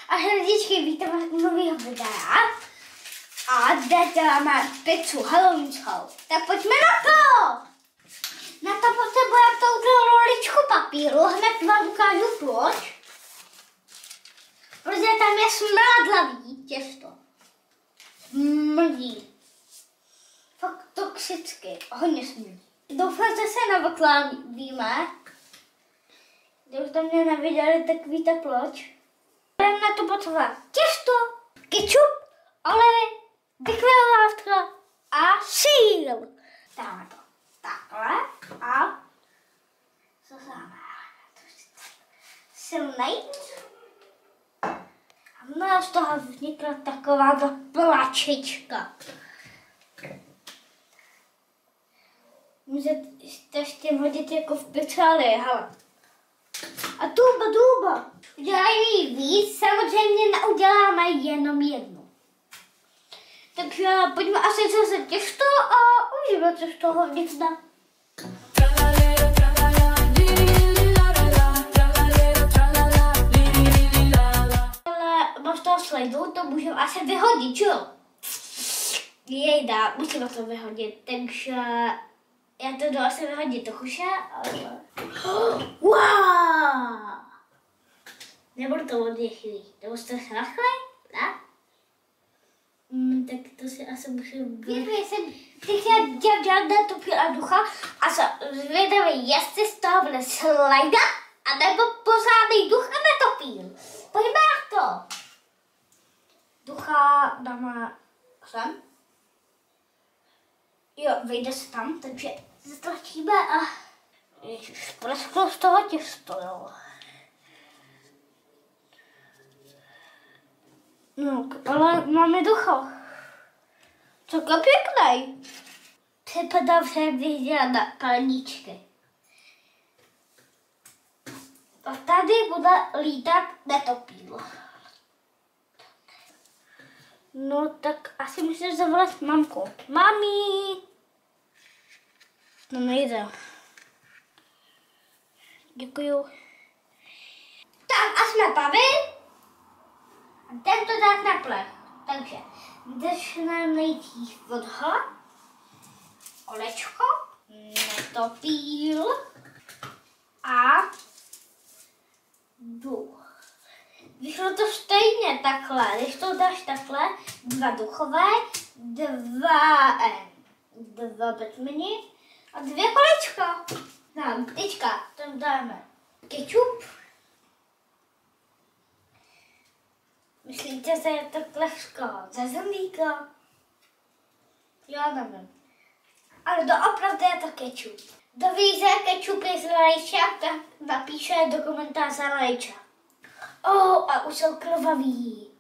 a hvězdičky, vítám u nového videa. A zde děláme pizzu halloweenskou. Tak pojďme na to! Na to potřebujeme touto roličku papíru, hned vám ukážu proč. Protože tam je smradlavý těsto. Smrdí. Fakt toxicky, hodně smrdí. Doufám, že se navkládíme. Když to mě neviděli, tak víte proč. Budeme na to potřebovat těsto, kečup, olej, vykládka a síl. Dáme to takhle a co dáme? Silnej. A z toho vznikla taková plačička. Můžete s tím hodit jako v pičali, hele. A tuba. Udělají víc, samozřejmě neuděláme jenom jednu. Takže pojďme asi zase těsto a uvidíme, co z toho vznikne. Ale bez toho slajdu to můžeme asi vyhodit, čo? Jejda, musíme to vyhodit, takže já to jdu asi vyhodit do kuše, ale... Wow! Nebudu to hodně chvíli. Nebo jste se nachli? Ne? Tak to si asi musím... Děkuji, jsem chtěla dělat netopíla ducha a jsem zvědavý, jestli z toho bude slajda, anebo pořádný duch a netopíl. Pojďme na to! Ducha dáme sem. Jo, vejde se tam, takže zatlačíme a... Ježiš, presklo z toho těsto, jo. No, ale máme ducha. Celkem pěknej. Připadám se viděla na palničky. A tady bude lítat netopíl. No tak asi musíš zavolat mamku. Mami! No nejde. Děkuju. Tak a jsme pavy. A tento dát na plech. Takže začneme nejdřív vodha, kolečko, netopíl a duch. Vyšlo to stejně takhle, když to dáš takhle, 2 duchové, 2 batmani a 2 kolečka. No, teďka tam dáme kečup. Myslíte, že je to kleško ze zemlíka? Já nevím. Ale doopravdy je to kečup. Kdo ví, že kečup je z lejča, tak napíše do komentáře lejča. A už jsou krvavý.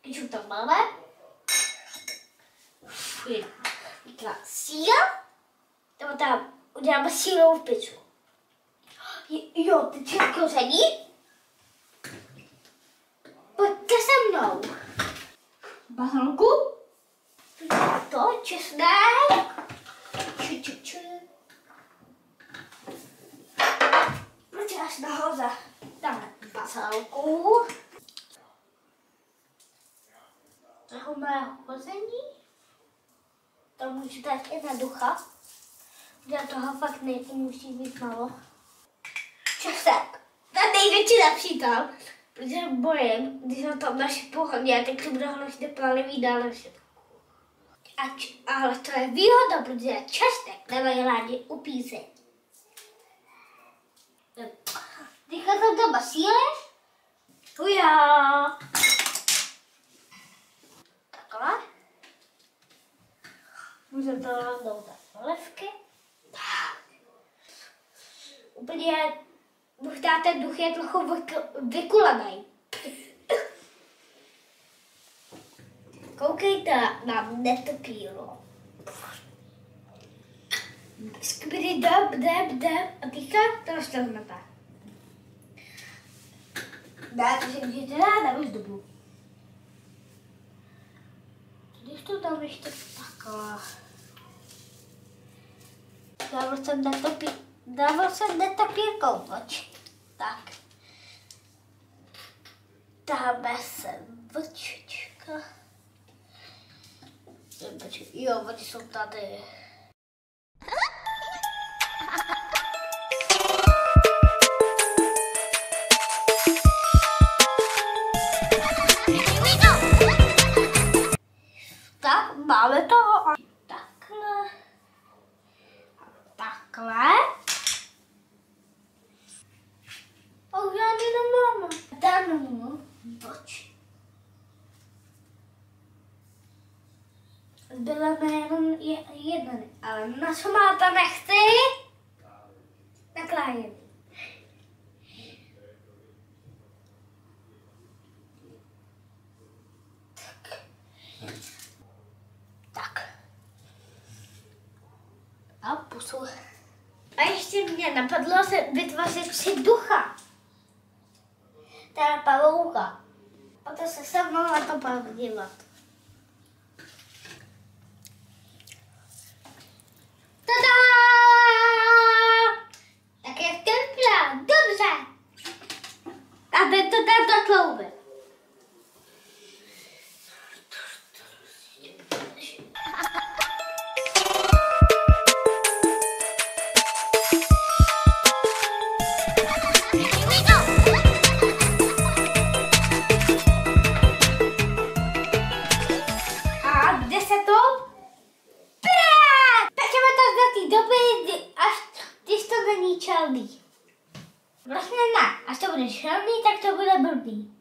Kečup tam máme. Udělá síla. Nebo tam uděláme sílovou pizzu. Jo, teď je koření. Pojďte se mnou. Bahanku. To, česnek. Pojďte až nahoře. Dáme basanku. Toho mého hození. To můžu dát i na ducha. Já toho fakt musí být málo. Česnek. Ten největší nepřítel. Protože bojím, když na tom naši pohodně, tak to bude hrozně palivý dále všechno. Ale to je výhoda, protože česnek nemají rádi upízet. Teďka tam to basíleš. Uja. Takhle. Můžeme to rovnou dát polevky. Tak. Úplně... Možná ten duch je trochu vykulanej. Koukejte na netopílo. Skbidi dab. A teďka to roztrhnete. Ne, to si můžete dát na vzduchu. Když to tam ještě takhle. Dával jsem netopírkou, tak. Dáme se vlčička. Jo, oni jsou tady. Tak, máme toho. Takhle. Takhle. A už já nemáme. Dáme mu oči. Zbyleme jenom jeden, ale na co máte nechci? Naklájem. Tak. A pusu. A ještě mě napadlo se vytvořit 3 ducha. Teda pavouka. Proto se se mnou na to podívat. Tada! Tak jak to vypadá? Dobře. A teď to dám do klouby. Čelný. Vlastně ne, až to bude čelný, tak to bude blbý.